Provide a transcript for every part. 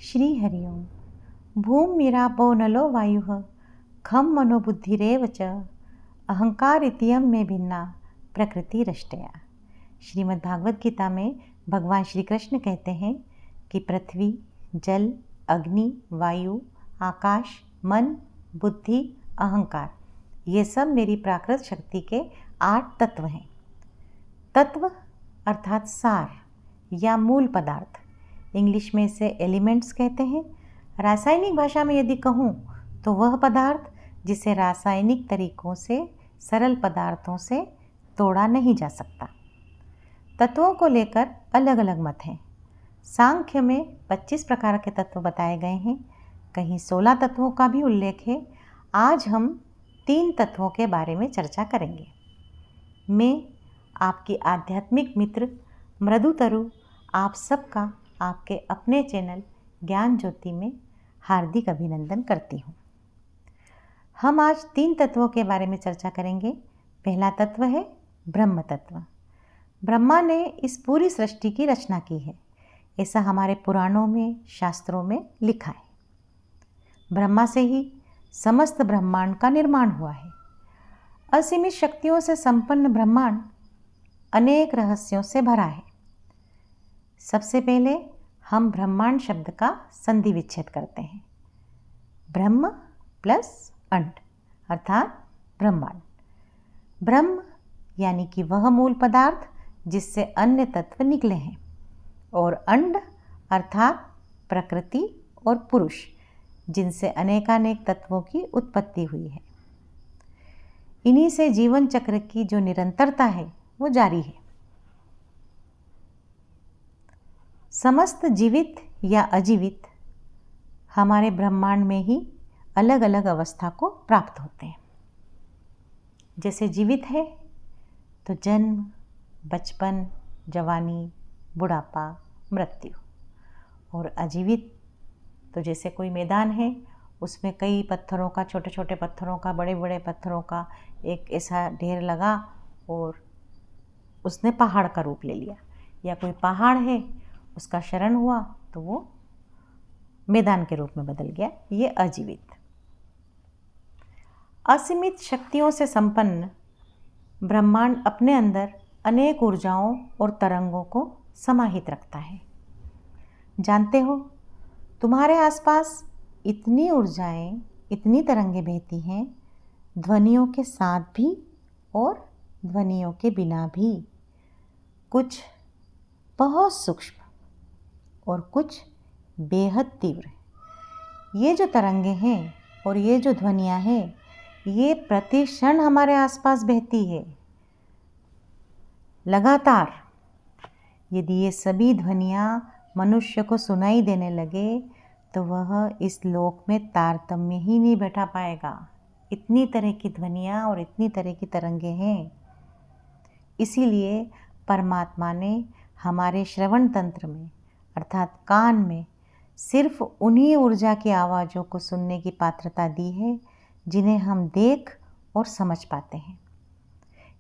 श्री हरिओम। भूमिरापो नलो वायुः खं मनोबुद्धिरेव च अहंकार इत्ययं में भिन्ना प्रकृति रष्टया। श्रीमद् भागवत गीता में भगवान श्री कृष्ण कहते हैं कि पृथ्वी, जल, अग्नि, वायु, आकाश, मन, बुद्धि, अहंकार ये सब मेरी प्राकृत शक्ति के 8 तत्व हैं। तत्व अर्थात सार या मूल पदार्थ, इंग्लिश में इसे एलिमेंट्स कहते हैं। रासायनिक भाषा में यदि कहूँ तो वह पदार्थ जिसे रासायनिक तरीकों से सरल पदार्थों से तोड़ा नहीं जा सकता। तत्वों को लेकर अलग अलग मत हैं। सांख्य में 25 प्रकार के तत्व बताए गए हैं, कहीं 16 तत्वों का भी उल्लेख है। आज हम 3 तत्वों के बारे में चर्चा करेंगे। मैं आपकी आध्यात्मिक मित्र मृदु तरु आप सबका आपके अपने चैनल ज्ञान ज्योति में हार्दिक अभिनंदन करती हूँ। हम आज 3 तत्वों के बारे में चर्चा करेंगे। पहला तत्व है ब्रह्म तत्व। ब्रह्मा ने इस पूरी सृष्टि की रचना की है, ऐसा हमारे पुराणों में, शास्त्रों में लिखा है। ब्रह्मा से ही समस्त ब्रह्मांड का निर्माण हुआ है। असीमित शक्तियों से संपन्न ब्रह्मांड अनेक रहस्यों से भरा है। सबसे पहले हम ब्रह्मांड शब्द का संधि विच्छेद करते हैं। ब्रह्म प्लस अंड अर्थात ब्रह्मांड। ब्रह्म यानी कि वह मूल पदार्थ जिससे अन्य तत्व निकले हैं, और अंड अर्थात प्रकृति और पुरुष जिनसे अनेकानेक तत्वों की उत्पत्ति हुई है। इन्हीं से जीवन चक्र की जो निरंतरता है वो जारी है। समस्त जीवित या अजीवित हमारे ब्रह्मांड में ही अलग अलग अवस्था को प्राप्त होते हैं। जैसे जीवित है तो जन्म, बचपन, जवानी, बुढ़ापा, मृत्यु, और अजीवित तो जैसे कोई मैदान है, उसमें कई पत्थरों का, छोटे छोटे पत्थरों का, बड़े बड़े पत्थरों का एक ऐसा ढेर लगा और उसने पहाड़ का रूप ले लिया, या कोई पहाड़ है उसका क्षरण हुआ तो वो मैदान के रूप में बदल गया, ये अजीवित। असीमित शक्तियों से संपन्न ब्रह्मांड अपने अंदर अनेक ऊर्जाओं और तरंगों को समाहित रखता है। जानते हो, तुम्हारे आसपास इतनी ऊर्जाएं, इतनी तरंगें बहती हैं, ध्वनियों के साथ भी और ध्वनियों के बिना भी। कुछ बहुत सूक्ष्म और कुछ बेहद तीव्र। ये जो तरंगें हैं और ये जो ध्वनियाँ हैं, ये प्रति क्षण हमारे आसपास बहती है लगातार। यदि ये सभी ध्वनियाँ मनुष्य को सुनाई देने लगे तो वह इस लोक में तारतम्य ही नहीं बैठा पाएगा। इतनी तरह की ध्वनियाँ और इतनी तरह की तरंगें हैं। इसीलिए परमात्मा ने हमारे श्रवण तंत्र में अर्थात कान में सिर्फ उन्हीं ऊर्जा की आवाज़ों को सुनने की पात्रता दी है जिन्हें हम देख और समझ पाते हैं।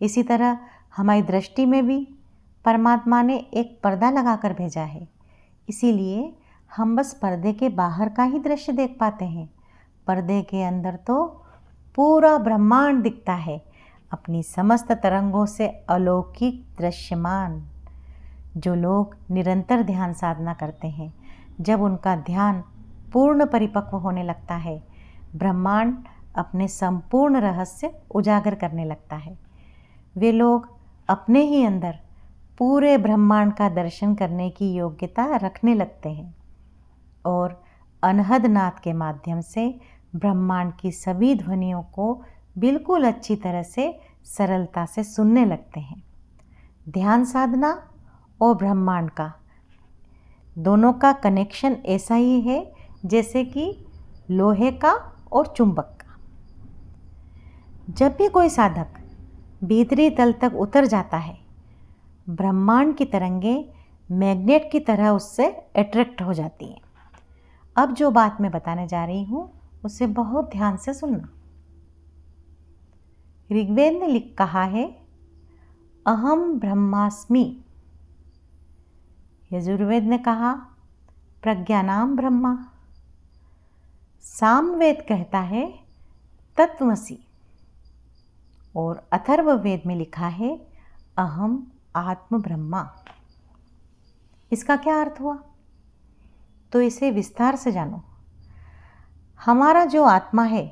इसी तरह हमारी दृष्टि में भी परमात्मा ने एक पर्दा लगाकर भेजा है, इसीलिए हम बस पर्दे के बाहर का ही दृश्य देख पाते हैं। पर्दे के अंदर तो पूरा ब्रह्मांड दिखता है, अपनी समस्त तरंगों से अलौकिक दृश्यमान। जो लोग निरंतर ध्यान साधना करते हैं, जब उनका ध्यान पूर्ण परिपक्व होने लगता है, ब्रह्मांड अपने संपूर्ण रहस्य उजागर करने लगता है। वे लोग अपने ही अंदर पूरे ब्रह्मांड का दर्शन करने की योग्यता रखने लगते हैं और अनहद नाद के माध्यम से ब्रह्मांड की सभी ध्वनियों को बिल्कुल अच्छी तरह से सरलता से सुनने लगते हैं। ध्यान साधना और ब्रह्मांड का दोनों का कनेक्शन ऐसा ही है जैसे कि लोहे का और चुंबक का। जब भी कोई साधक भीतरी तल तक उतर जाता है, ब्रह्मांड की तरंगें मैग्नेट की तरह उससे अट्रैक्ट हो जाती हैं। अब जो बात मैं बताने जा रही हूँ उसे बहुत ध्यान से सुनना। ऋग्वेद ने कहा है, अहम ब्रह्मास्मि। यजुर्वेद ने कहा, प्रज्ञानाम ब्रह्मा। सामवेद कहता है तत्वमसि, और अथर्ववेद में लिखा है अहम आत्म ब्रह्मा। इसका क्या अर्थ हुआ? तो इसे विस्तार से जानो। हमारा जो आत्मा है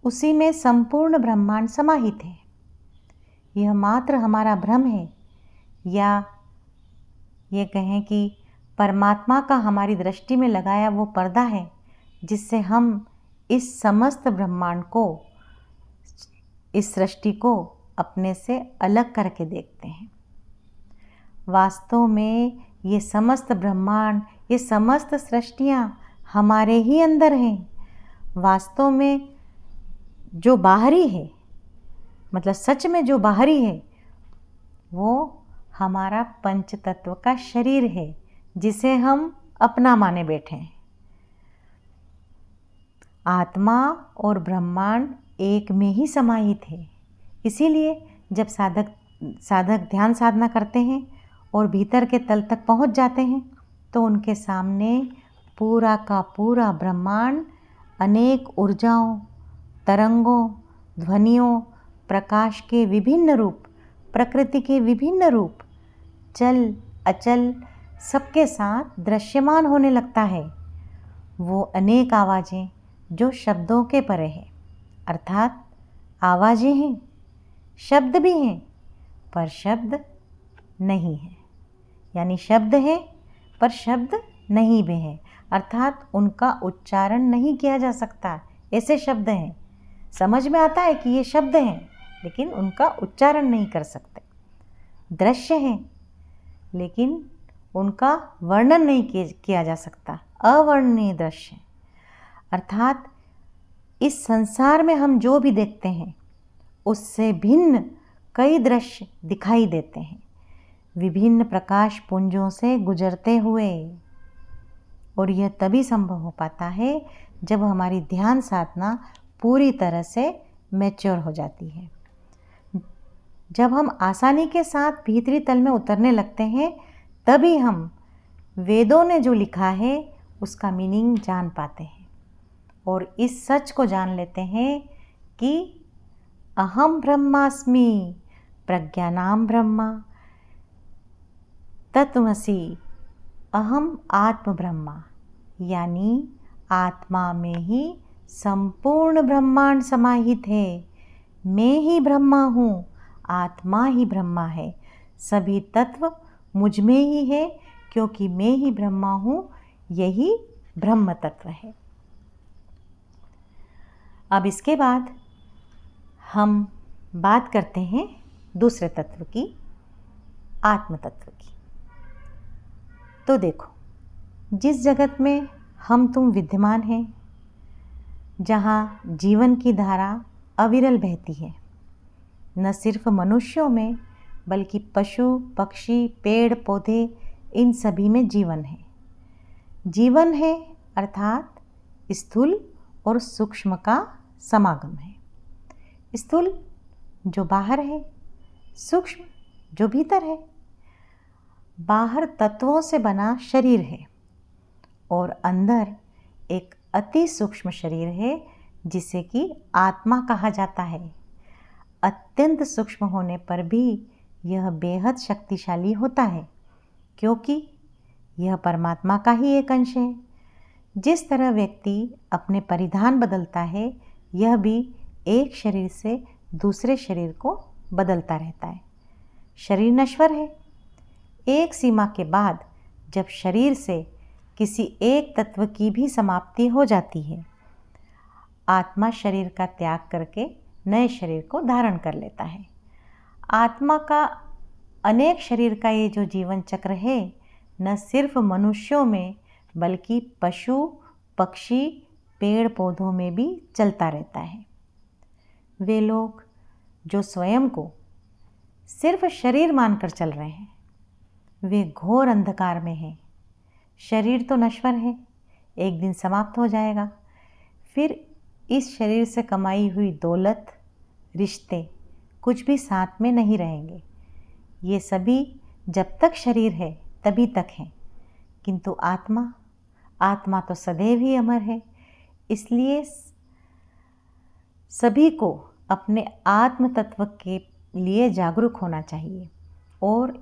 उसी में संपूर्ण ब्रह्मांड समाहित है। यह मात्र हमारा भ्रम है, या ये कहें कि परमात्मा का हमारी दृष्टि में लगाया वो पर्दा है जिससे हम इस समस्त ब्रह्मांड को, इस सृष्टि को अपने से अलग करके देखते हैं। वास्तव में ये समस्त ब्रह्मांड, ये समस्त सृष्टियाँ हमारे ही अंदर हैं। वास्तव में जो बाहरी है, मतलब सच में जो बाहरी है, वो हमारा पंच तत्व का शरीर है जिसे हम अपना माने बैठे हैं। आत्मा और ब्रह्मांड एक में ही समाहित है। इसीलिए जब साधक ध्यान साधना करते हैं और भीतर के तल तक पहुंच जाते हैं तो उनके सामने पूरा का पूरा ब्रह्मांड अनेक ऊर्जाओं, तरंगों, ध्वनियों, प्रकाश के विभिन्न रूप, प्रकृति के विभिन्न रूप, चल अचल सबके साथ दृश्यमान होने लगता है। वो अनेक आवाज़ें जो शब्दों के परे हैं, अर्थात आवाज़ें हैं, शब्द भी हैं पर शब्द नहीं है, यानी शब्द है पर शब्द नहीं भी है, अर्थात उनका उच्चारण नहीं किया जा सकता। ऐसे शब्द हैं, समझ में आता है कि ये शब्द हैं लेकिन उनका उच्चारण नहीं कर सकते। दृश्य हैं लेकिन उनका वर्णन नहीं किया जा सकता, अवर्णनीय दृश्य। अर्थात इस संसार में हम जो भी देखते हैं उससे भिन्न कई दृश्य दिखाई देते हैं, विभिन्न प्रकाश पुंजों से गुजरते हुए। और यह तभी संभव हो पाता है जब हमारी ध्यान साधना पूरी तरह से मैच्योर हो जाती है। जब हम आसानी के साथ भीतरी तल में उतरने लगते हैं तभी हम वेदों ने जो लिखा है उसका मीनिंग जान पाते हैं और इस सच को जान लेते हैं कि अहम ब्रह्मास्मि प्रज्ञानाम ब्रह्मा तत्वमसि अहम आत्म ब्रह्मा, यानी आत्मा में ही संपूर्ण ब्रह्मांड समाहित है। मैं ही ब्रह्मा हूँ, आत्मा ही ब्रह्मा है, सभी तत्व मुझ में ही है क्योंकि मैं ही ब्रह्मा हूँ, यही ब्रह्म तत्व है। अब इसके बाद हम बात करते हैं दूसरे तत्व की, आत्म तत्व की। तो देखो, जिस जगत में हम तुम विद्यमान हैं, जहाँ जीवन की धारा अविरल बहती है, न सिर्फ मनुष्यों में बल्कि पशु पक्षी पेड़ पौधे इन सभी में जीवन है। जीवन है अर्थात स्थूल और सूक्ष्म का समागम है। स्थूल जो बाहर है, सूक्ष्म जो भीतर है। बाहर तत्वों से बना शरीर है और अंदर एक अति सूक्ष्म शरीर है जिसे कि आत्मा कहा जाता है। अत्यंत सूक्ष्म होने पर भी यह बेहद शक्तिशाली होता है क्योंकि यह परमात्मा का ही एक अंश है। जिस तरह व्यक्ति अपने परिधान बदलता है, यह भी एक शरीर से दूसरे शरीर को बदलता रहता है। शरीर नश्वर है। एक सीमा के बाद जब शरीर से किसी एक तत्व की भी समाप्ति हो जाती है, आत्मा शरीर का त्याग करके नए शरीर को धारण कर लेता है। आत्मा का अनेक शरीर का ये जो जीवन चक्र है, न सिर्फ मनुष्यों में बल्कि पशु पक्षी पेड़ पौधों में भी चलता रहता है। वे लोग जो स्वयं को सिर्फ शरीर मानकर चल रहे हैं, वे घोर अंधकार में हैं। शरीर तो नश्वर है, एक दिन समाप्त हो जाएगा। फिर इस शरीर से कमाई हुई दौलत, रिश्ते कुछ भी साथ में नहीं रहेंगे। ये सभी जब तक शरीर है तभी तक हैं, किंतु आत्मा आत्मा तो सदैव ही अमर है। इसलिए सभी को अपने आत्म तत्व के लिए जागरूक होना चाहिए और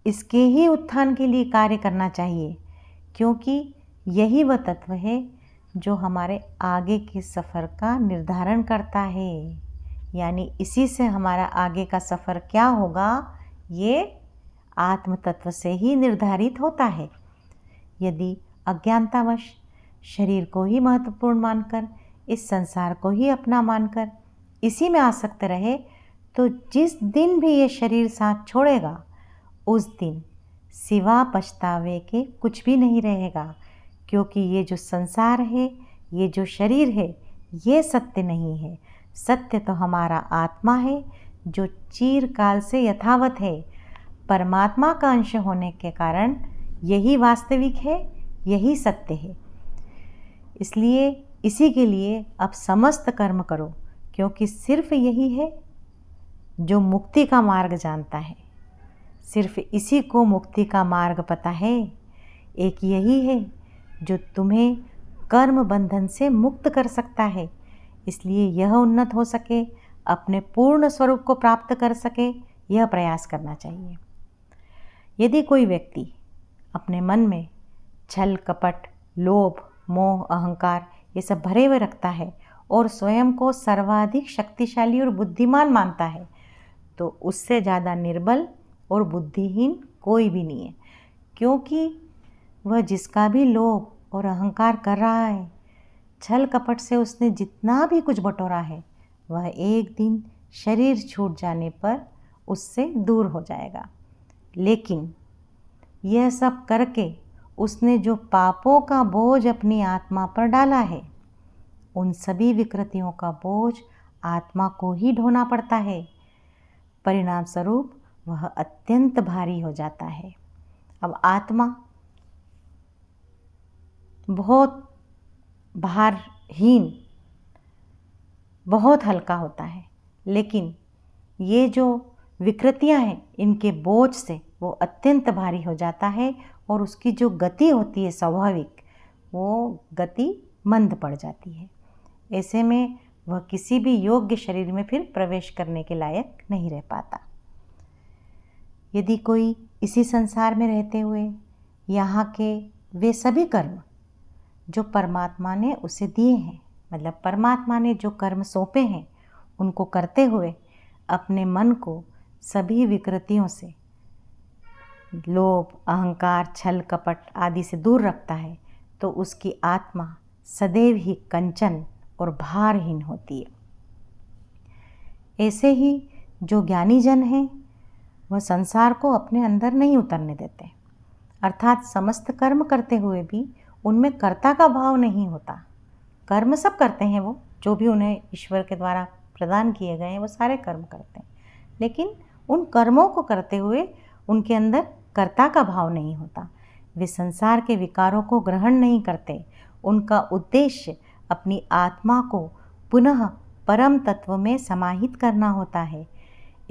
इसके ही उत्थान के लिए कार्य करना चाहिए, क्योंकि यही वह तत्व है जो हमारे आगे के सफ़र का निर्धारण करता है। यानी इसी से हमारा आगे का सफ़र क्या होगा, ये आत्म तत्व से ही निर्धारित होता है। यदि अज्ञानतावश शरीर को ही महत्वपूर्ण मानकर, इस संसार को ही अपना मानकर इसी में आसक्त रहे, तो जिस दिन भी ये शरीर साथ छोड़ेगा उस दिन सिवा पछतावे के कुछ भी नहीं रहेगा, क्योंकि ये जो संसार है, ये जो शरीर है, ये सत्य नहीं है। सत्य तो हमारा आत्मा है जो चिरकाल से यथावत है। परमात्मा का अंश होने के कारण यही वास्तविक है, यही सत्य है। इसलिए इसी के लिए अब समस्त कर्म करो, क्योंकि सिर्फ यही है जो मुक्ति का मार्ग जानता है। सिर्फ इसी को मुक्ति का मार्ग पता है। एक यही है जो तुम्हें कर्म बंधन से मुक्त कर सकता है। इसलिए यह उन्नत हो सके, अपने पूर्ण स्वरूप को प्राप्त कर सके, यह प्रयास करना चाहिए। यदि कोई व्यक्ति अपने मन में छल कपट, लोभ, मोह, अहंकार ये सब भरे हुए रखता है और स्वयं को सर्वाधिक शक्तिशाली और बुद्धिमान मानता है, तो उससे ज़्यादा निर्बल और बुद्धिहीन कोई भी नहीं है। क्योंकि वह जिसका भी लोभ और अहंकार कर रहा है, छल कपट से उसने जितना भी कुछ बटोरा है, वह एक दिन शरीर छूट जाने पर उससे दूर हो जाएगा। लेकिन यह सब करके उसने जो पापों का बोझ अपनी आत्मा पर डाला है, उन सभी विकृतियों का बोझ आत्मा को ही ढोना पड़ता है। परिणाम स्वरूप वह अत्यंत भारी हो जाता है। अब आत्मा बहुत भारहीन, बहुत हल्का होता है, लेकिन ये जो विकृतियां हैं, इनके बोझ से वो अत्यंत भारी हो जाता है और उसकी जो गति होती है स्वाभाविक, वो गति मंद पड़ जाती है। ऐसे में वह किसी भी योग्य शरीर में फिर प्रवेश करने के लायक नहीं रह पाता। यदि कोई इसी संसार में रहते हुए यहाँ के वे सभी कर्म जो परमात्मा ने उसे दिए हैं, मतलब परमात्मा ने जो कर्म सौंपे हैं, उनको करते हुए अपने मन को सभी विकृतियों से, लोभ, अहंकार, छल कपट आदि से दूर रखता है, तो उसकी आत्मा सदैव ही कंचन और भारहीन होती है। ऐसे ही जो ज्ञानी जन हैं, वह संसार को अपने अंदर नहीं उतरने देते, अर्थात समस्त कर्म करते हुए भी उनमें कर्ता का भाव नहीं होता। कर्म सब करते हैं, वो जो भी उन्हें ईश्वर के द्वारा प्रदान किए गए हैं वो सारे कर्म करते हैं, लेकिन उन कर्मों को करते हुए उनके अंदर कर्ता का भाव नहीं होता। वे संसार के विकारों को ग्रहण नहीं करते। उनका उद्देश्य अपनी आत्मा को पुनः परम तत्व में समाहित करना होता है।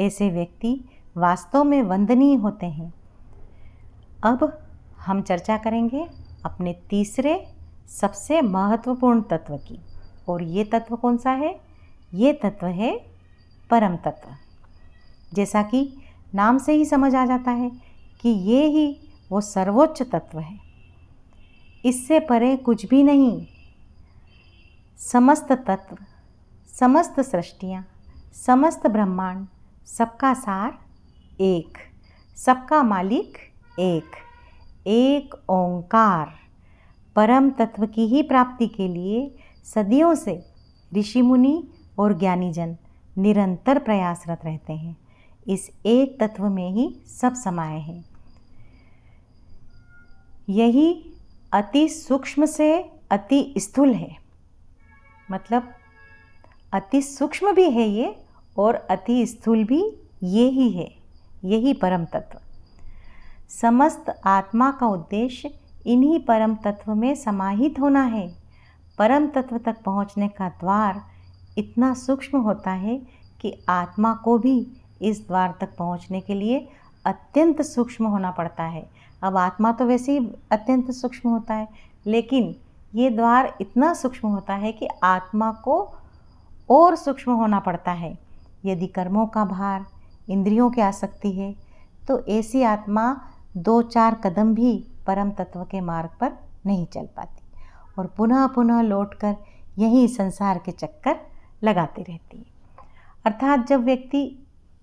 ऐसे व्यक्ति वास्तव में वंदनीय होते हैं। अब हम चर्चा करेंगे अपने तीसरे सबसे महत्वपूर्ण तत्व की, और ये तत्व कौन सा है? ये तत्व है परम तत्व। जैसा कि नाम से ही समझ आ जाता है कि ये ही वो सर्वोच्च तत्व है, इससे परे कुछ भी नहीं। समस्त तत्व, समस्त सृष्टियाँ, समस्त ब्रह्मांड, सबका सार एक, सबका मालिक एक, एक ओंकार। परम तत्व की ही प्राप्ति के लिए सदियों से ऋषि मुनि और ज्ञानीजन निरंतर प्रयासरत रहते हैं। इस एक तत्व में ही सब समाये हैं। यही अति सूक्ष्म से अति स्थूल है, मतलब अति सूक्ष्म भी है ये और अति स्थूल भी ये ही है, यही परम तत्व। समस्त आत्मा का उद्देश्य इन्हीं परम तत्व में समाहित होना है। परम तत्व तक पहुँचने का द्वार इतना सूक्ष्म होता है कि आत्मा को भी इस द्वार तक पहुँचने के लिए अत्यंत सूक्ष्म होना पड़ता है, अब आत्मा तो वैसे ही अत्यंत सूक्ष्म होता है, लेकिन ये द्वार इतना सूक्ष्म होता है कि आत्मा को और सूक्ष्म होना पड़ता है। यदि कर्मों का भार, इंद्रियों की आसक्ति है, तो ऐसी आत्मा 2-4 कदम भी परम तत्व के मार्ग पर नहीं चल पाती और पुनः पुनः लौटकर यही संसार के चक्कर लगाती रहती है। अर्थात जब व्यक्ति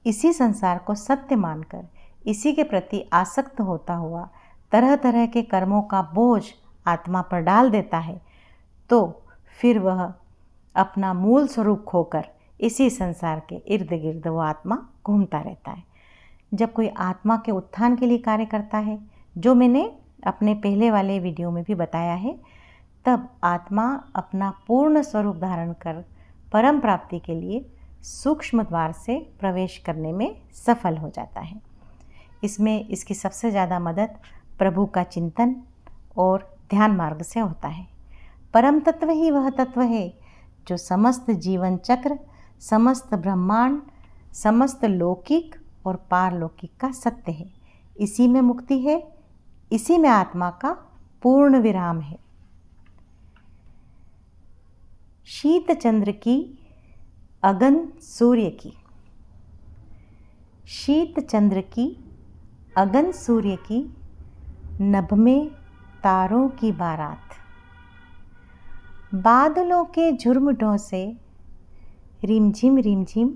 इसी संसार को सत्य मानकर इसी के प्रति आसक्त होता हुआ तरह तरह के कर्मों का बोझ आत्मा पर डाल देता है, तो फिर वह अपना मूल स्वरूप खोकर इसी संसार के इर्द गिर्द वो आत्मा घूमता रहता है। जब कोई आत्मा के उत्थान के लिए कार्य करता है, जो मैंने अपने पहले वाले वीडियो में भी बताया है, तब आत्मा अपना पूर्ण स्वरूप धारण कर परम प्राप्ति के लिए सूक्ष्म द्वार से प्रवेश करने में सफल हो जाता है। इसमें इसकी सबसे ज़्यादा मदद प्रभु का चिंतन और ध्यान मार्ग से होता है। परम तत्व ही वह तत्व है जो समस्त जीवन चक्र, समस्त ब्रह्मांड, समस्त लौकिक और पारलौकिक का सत्य है। इसी में मुक्ति है, इसी में आत्मा का पूर्ण विराम है। शीत चंद्र की, अगन सूर्य की। शीत चंद्र की, अगन सूर्य की, नभ में तारों की बारात। बादलों के झुरमुटों से रिमझिम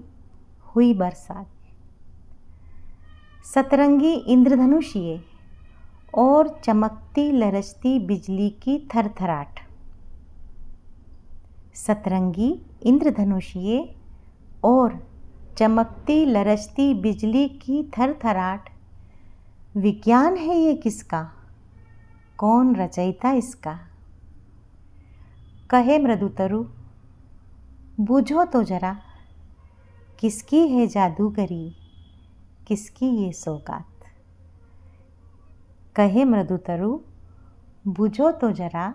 हुई बरसात। सतरंगी इंद्रधनुषीय और चमकती लरचती बिजली की थरथराट। सतरंगी इंद्रधनुषीय और चमकती लरचती बिजली की थरथराट। विज्ञान है ये किसका, कौन रचयिता इसका। कहे मृदुतरु, बूझो तो जरा, किसकी है जादूगरी, किसकी ये सौगात। कहे मृदुतरु, बूझो तो जरा,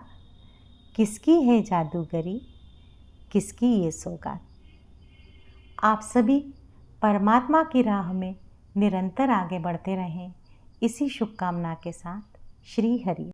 किसकी है जादूगरी, किसकी ये सौगात। आप सभी परमात्मा की राह में निरंतर आगे बढ़ते रहें, इसी शुभकामना के साथ श्री हरि।